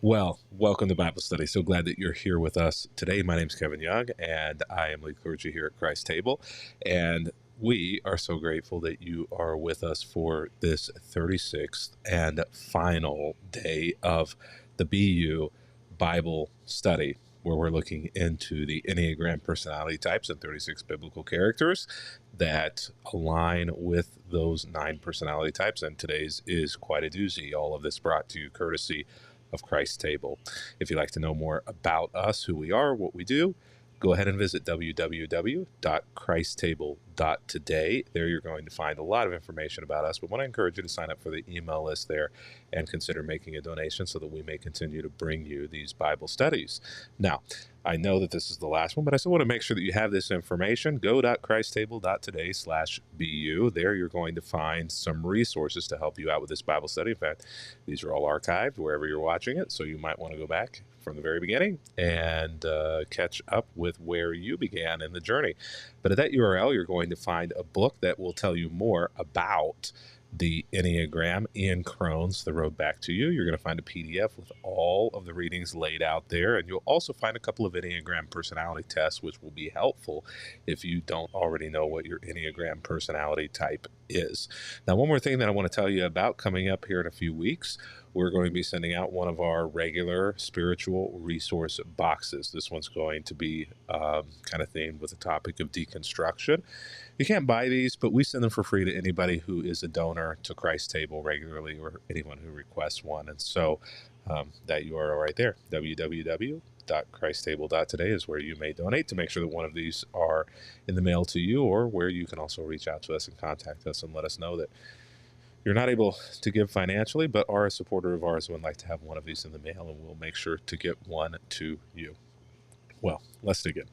Well, welcome to Bible Study. So glad that you're here with us today. My name's Kevin Young, and I am lead clergy here at Christ Table. And we are so grateful that you are with us for this 36th and final day of the BU Bible Study, where we're looking into the Enneagram personality types and 36 biblical characters that align with those 9 personality types. And today's is quite a doozy. All of this brought to you courtesy of Christ's Table. If you'd like to know more about us, who we are, what we do, go ahead and visit www.christtable.today. There you're going to find a lot of information about us, but I want to encourage you to sign up for the email list there and consider making a donation so that we may continue to bring you these Bible studies. Now, I know that this is the last one, but I still want to make sure that you have this information. Go.christtable.today/BU. There you're going to find some resources to help you out with this Bible study. In fact, these are all archived wherever you're watching it, so you might want to go back from the very beginning and catch up with where you began in the journey. But at that URL, you're going to find a book that will tell you more about the Enneagram, Ian Crone's The Road Back to You. You're going to find a PDF with all of the readings laid out there, and you'll also find a couple of Enneagram personality tests, which will be helpful if you don't already know what your Enneagram personality type is. Now, one more thing that I want to tell you about coming up here in a few weeks. We're going to be sending out one of our regular spiritual resource boxes. This one's going to be kind of themed with the topic of deconstruction. You can't buy these, but we send them for free to anybody who is a donor to Christ Table regularly or anyone who requests one. And so that URL right there, www.christtable.today, is where you may donate to make sure that one of these are in the mail to you, or where you can also reach out to us and contact us and let us know that you're not able to give financially, but are a supporter of ours and would like to have one of these in the mail, and we'll make sure to get one to you. Well, let's dig in.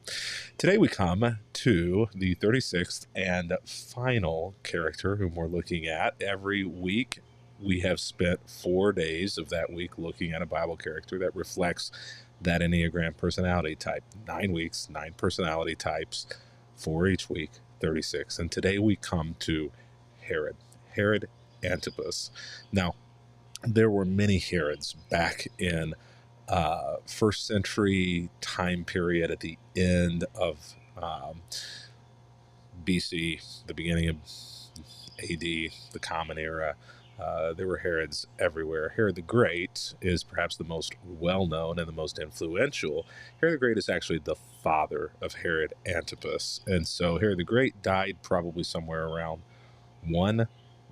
Today we come to the 36th and final character whom we're looking at. Every week we have spent 4 days of that week looking at a Bible character that reflects that Enneagram personality type. 9 weeks, 9 personality types for each week, 36. And today we come to Herod Antipas. Now, there were many Herods back in first century time period at the end of BC, the beginning of AD, the Common Era. There were Herods everywhere. Herod the Great is perhaps the most well-known and the most influential. Herod the Great is actually the father of Herod Antipas. And so Herod the Great died probably somewhere around 1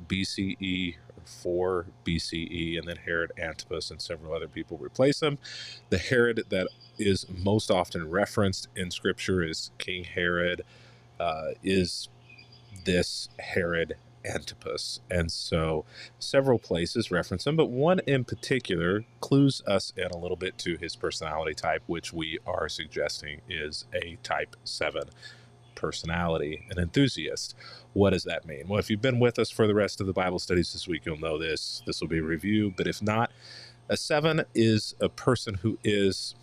BCE, 4 BCE, and then Herod Antipas and several other people replace him. The Herod that is most often referenced in Scripture is King Herod, is this Herod Antipas. And so several places reference him, but one in particular clues us in a little bit to his personality type, which we are suggesting is a type 7 personality, an enthusiast. What does that mean? Well, if you've been with us for the rest of the Bible studies this week, you'll know this. This will be a review, but if not, a 7 is a person who is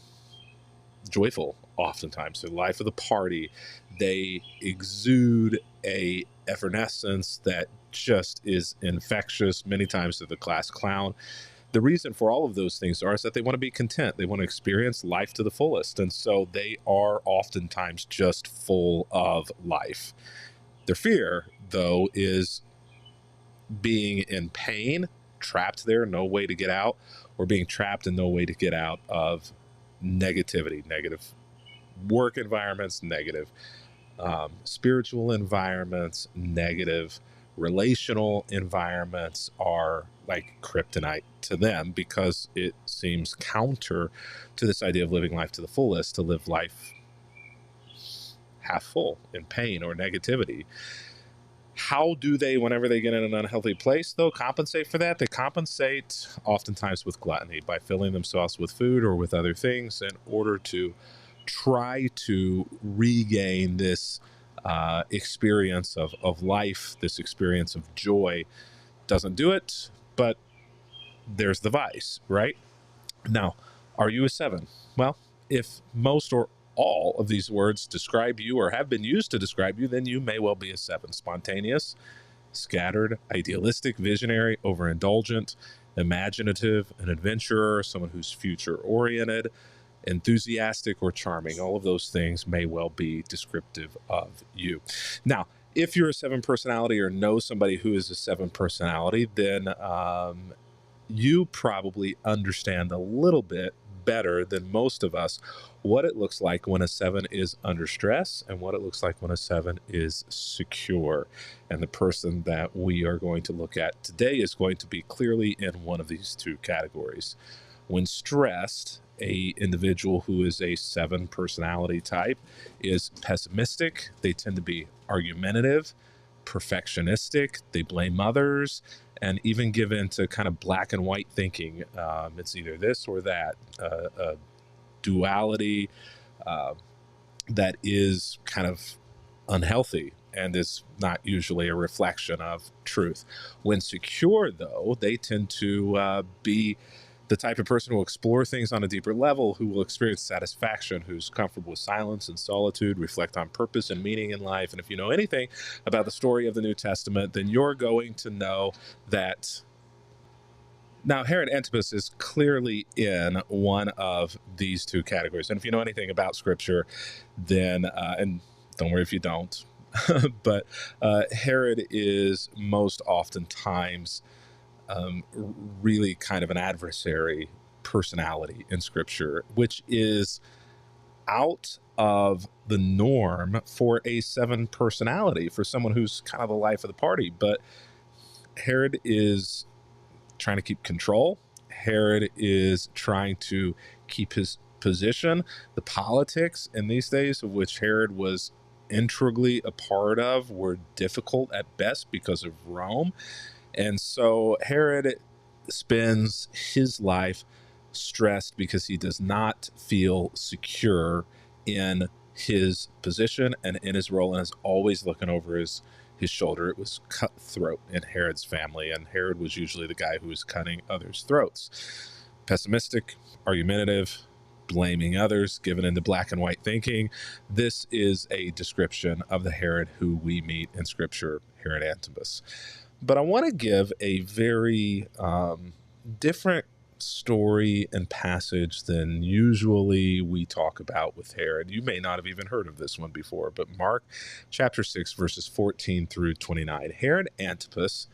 joyful oftentimes. They're the life of the party. They exude a effervescence that just is infectious. Many times they're the class clown. The reason for all of those things is that they want to be content. They want to experience life to the fullest. And so they are oftentimes just full of life. Their fear, though, is being in pain, trapped there, no way to get out, or being trapped and no way to get out of negativity, negative work environments, negative spiritual environments, negative relational environments are like kryptonite to them, because it seems counter to this idea of living life to the fullest, to live life half full in pain or negativity. How do they, whenever they get in an unhealthy place, though, compensate for that? They compensate oftentimes with gluttony, by filling themselves with food or with other things in order to try to regain this experience of life, this experience of joy. Doesn't do it, but there's the vice, right? Now, are you a 7? Well, if most or all of these words describe you or have been used to describe you, then you may well be a 7. Spontaneous, scattered, idealistic, visionary, overindulgent, imaginative, an adventurer, someone who's future-oriented, enthusiastic, or charming. All of those things may well be descriptive of you. Now, if you're a 7 personality or know somebody who is a 7 personality, then you probably understand a little bit better than most of us what it looks like when a 7 is under stress and what it looks like when a 7 is secure. And the person that we are going to look at today is going to be clearly in one of these two categories. When stressed, a individual who is a 7 personality type is pessimistic. They tend to be argumentative, perfectionistic. They blame others, and even give in to kind of black and white thinking. It's either this or that, a duality that is kind of unhealthy and is not usually a reflection of truth. When secure, though, they tend to be the type of person who will explore things on a deeper level, who will experience satisfaction, who's comfortable with silence and solitude, reflect on purpose and meaning in life. And if you know anything about the story of the New Testament, then you're going to know that now Herod Antipas is clearly in one of these two categories. And if you know anything about Scripture, then, and don't worry if you don't, but Herod is most oftentimes really kind of an adversary personality in Scripture, which is out of the norm for a 7 personality, for someone who's kind of the life of the party. But Herod is trying to keep control. Herod is trying to keep his position. The politics in these days, of which Herod was integrally a part of, were difficult at best because of Rome. And so Herod spends his life stressed because he does not feel secure in his position and in his role, and is always looking over his shoulder. It was cutthroat in Herod's family, and Herod was usually the guy who was cutting others' throats. Pessimistic, argumentative, blaming others, given into black and white thinking. This is a description of the Herod who we meet in Scripture, Herod Antipas. But I want to give a very different story and passage than usually we talk about with Herod. You may not have even heard of this one before, but Mark chapter 6, verses 14 through 29. Herod Antipas,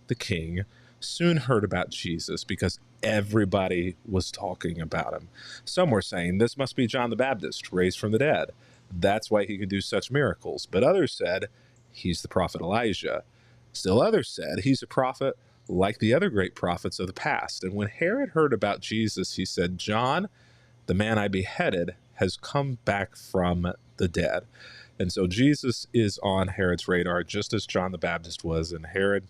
the king, soon heard about Jesus because everybody was talking about him. Some were saying, "This must be John the Baptist, raised from the dead. That's why he could do such miracles." But others said, "He's the prophet Elijah." Still others said, "He's a prophet like the other great prophets of the past." And when Herod heard about Jesus, he said, "John, the man I beheaded, has come back from the dead." And so Jesus is on Herod's radar, just as John the Baptist was. And Herod,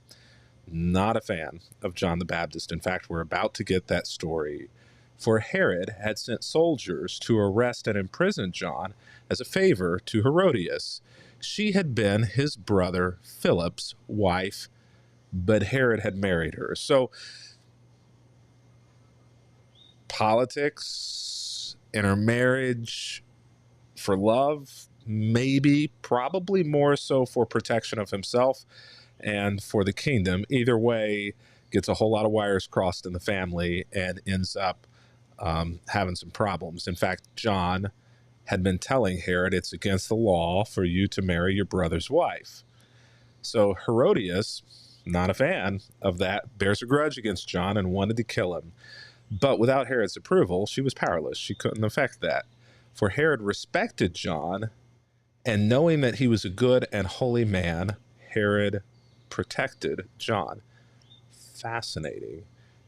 not a fan of John the Baptist. In fact, we're about to get that story. For Herod had sent soldiers to arrest and imprison John as a favor to Herodias. She had been his brother Philip's wife, but Herod had married her. So politics, intermarriage, for love, maybe, probably more so for protection of himself and for the kingdom. Either way, gets a whole lot of wires crossed in the family and ends up having some problems. In fact, John had been telling Herod it's against the law for you to marry your brother's wife. So Herodias, not a fan of that, bears a grudge against John and wanted to kill him. But without Herod's approval, she was powerless. She couldn't affect that. For Herod respected John, and knowing that he was a good and holy man, Herod protected John. Fascinating.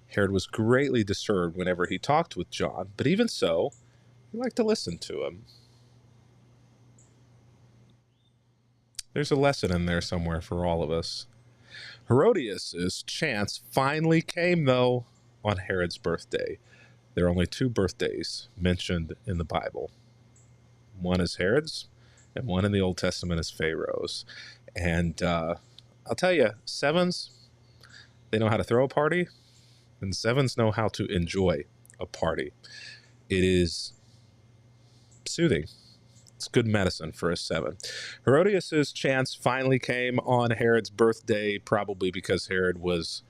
Herod was greatly disturbed whenever he talked with John, but even so, he liked to listen to him. There's a lesson in there somewhere for all of us. Herodias' chance finally came, though, on Herod's birthday. There are only 2 birthdays mentioned in the Bible. One is Herod's, and one in the Old Testament is Pharaoh's. And I'll tell you, 7s, they know how to throw a party, and 7s know how to enjoy a party. It is soothing. It's good medicine for a 7. Herodias' chance finally came on Herod's birthday, probably because Herod was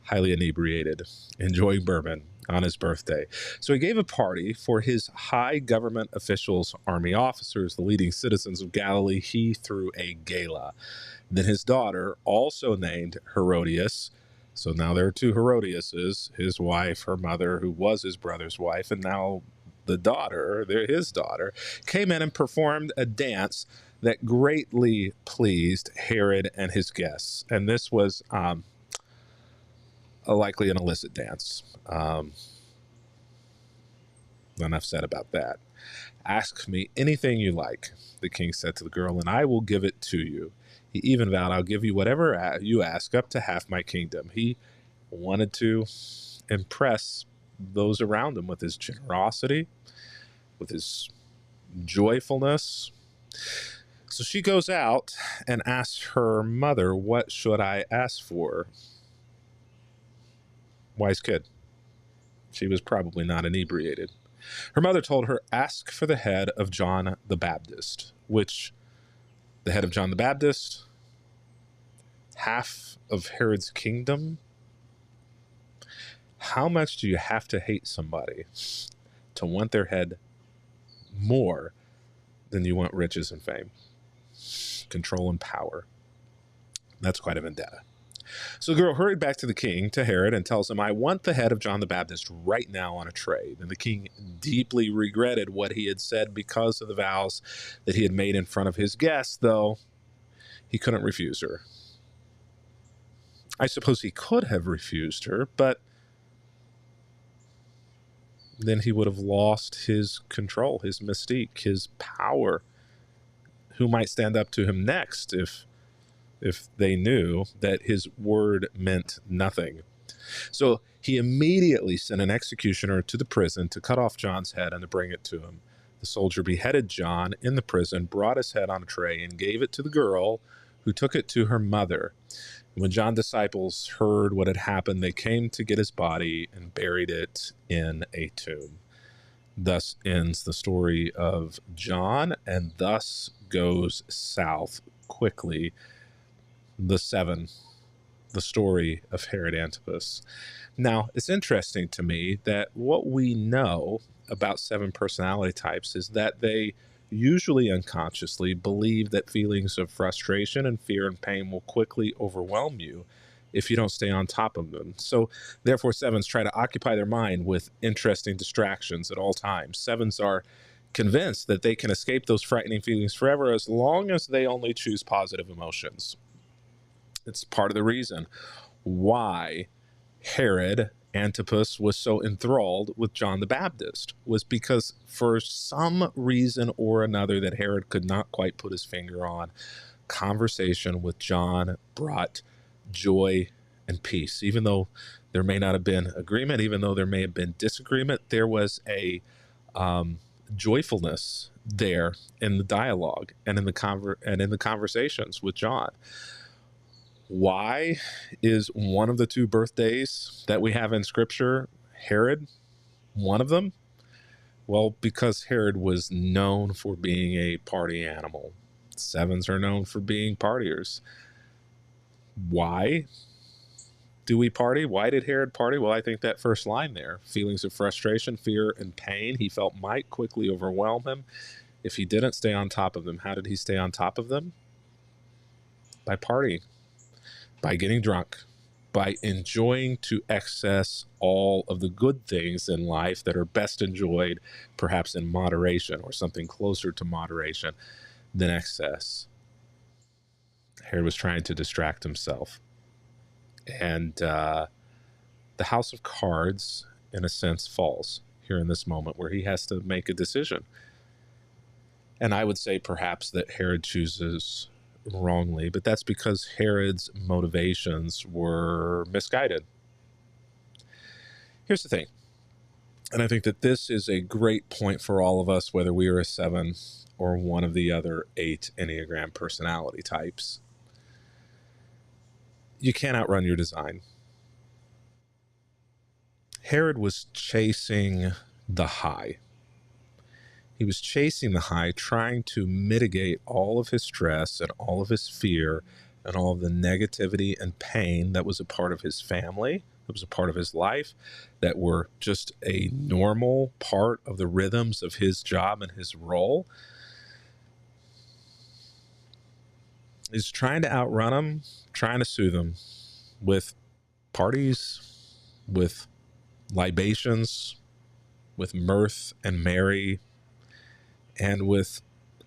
highly inebriated, enjoying bourbon on his birthday. So he gave a party for his high government officials, army officers, the leading citizens of Galilee. He threw a gala. Then his daughter, also named Herodias, so now there are two Herodiases, his wife, her mother, who was his brother's wife, and now the daughter, his daughter, came in and performed a dance that greatly pleased Herod and his guests. And this was likely an illicit dance. Enough said about that. Ask me anything you like, the king said to the girl, and I will give it to you. He even vowed, I'll give you whatever you ask, up to half my kingdom. He wanted to impress those around him with his generosity, with his joyfulness. So she goes out and asks her mother, what should I ask for? Wise kid. She was probably not inebriated. Her mother told her, ask for the head of John the Baptist, which the head of John the Baptist, half of Herod's kingdom. How much do you have to hate somebody to want their head more than you want riches and fame, control and power? That's quite a vendetta. So the girl hurried back to the king, to Herod, and tells him, I want the head of John the Baptist right now on a tray. And the king deeply regretted what he had said because of the vows that he had made in front of his guests, though he couldn't refuse her. I suppose he could have refused her, but then he would have lost his control, his mystique, his power. Who might stand up to him next if they knew that his word meant nothing? So he immediately sent an executioner to the prison to cut off John's head and to bring it to him. The soldier beheaded John in the prison, brought his head on a tray, and gave it to the girl, who took it to her mother. When John's disciples heard what had happened, they came to get his body and buried it in a tomb. Thus ends the story of John, and thus goes south quickly the story of Herod Antipas. Now, it's interesting to me that what we know about 7 personality types is that they usually unconsciously believe that feelings of frustration and fear and pain will quickly overwhelm you if you don't stay on top of them. So therefore 7s try to occupy their mind with interesting distractions at all times. 7s are convinced that they can escape those frightening feelings forever as long as they only choose positive emotions. It's part of the reason why Herod Antipas was so enthralled with John the Baptist, was because for some reason or another that Herod could not quite put his finger on, conversation with John brought joy and peace. Even though there may not have been agreement, even though there may have been disagreement, there was a joyfulness there in the dialogue and in the conversations with John. Why is one of the 2 birthdays that we have in Scripture Herod one of them? Well, because Herod was known for being a party animal. 7s are known for being partiers. Why do we party? Why did Herod party? Well, I think that first line there, feelings of frustration, fear, and pain he felt might quickly overwhelm him if he didn't stay on top of them. How did he stay on top of them? By partying. By getting drunk, by enjoying to excess all of the good things in life that are best enjoyed, perhaps in moderation or something closer to moderation than excess. Herod was trying to distract himself. And the house of cards, in a sense, falls here in this moment where he has to make a decision. And I would say perhaps that Herod chooses wrongly, but that's because Herod's motivations were misguided. Here's the thing, and I think that this is a great point for all of us, whether we are a 7 or one of the other 8 Enneagram personality types. You can't outrun your design. Herod was chasing the high. He was chasing the high, trying to mitigate all of his stress and all of his fear and all of the negativity and pain that was a part of his family, that was a part of his life, that were just a normal part of the rhythms of his job and his role, is trying to outrun them, trying to soothe them with parties, with libations, with mirth and merry, and with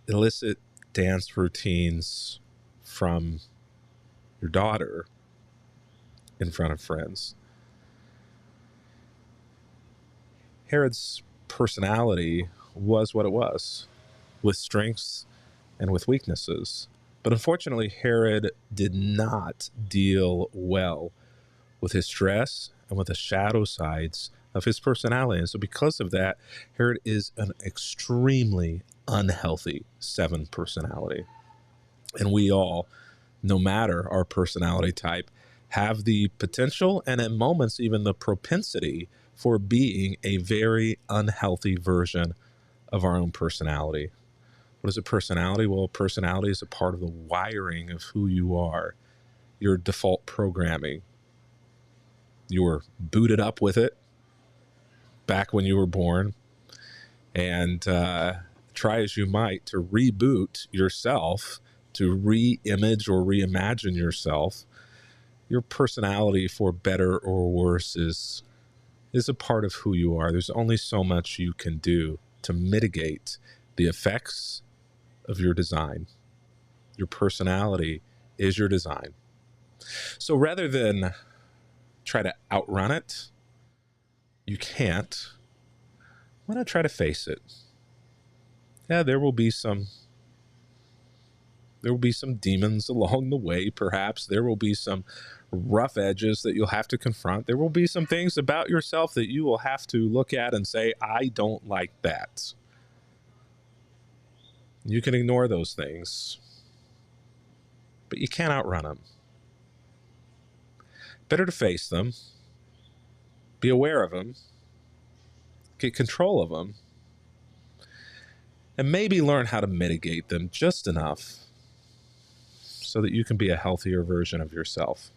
illicit dance routines from your daughter in front of friends. Herod's personality was what it was, with strengths and with weaknesses. But unfortunately, Herod did not deal well with his stress and with the shadow sides of his personality. And so because of that, Herod is an extremely unhealthy 7 personality. And we all, no matter our personality type, have the potential and at moments even the propensity for being a very unhealthy version of our own personality. What is a personality? Well, personality is a part of the wiring of who you are, your default programming. You were booted up with it back when you were born, and try as you might to reboot yourself, to re-image or reimagine yourself, your personality, for better or worse, is a part of who you are. There's only so much you can do to mitigate the effects of your design. Your personality is your design. So rather than try to outrun it, you can't. Why not try to face it? Yeah, there will be some demons along the way, perhaps. There will be some rough edges that you'll have to confront. There will be some things about yourself that you will have to look at and say, I don't like that. You can ignore those things, but you can't outrun them. Better to face them, be aware of them, get control of them, and maybe learn how to mitigate them just enough so that you can be a healthier version of yourself.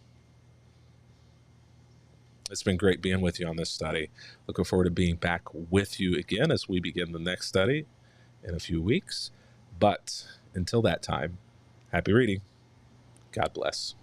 It's been great being with you on this study. Looking forward to being back with you again as we begin the next study in a few weeks. But until that time, happy reading. God bless.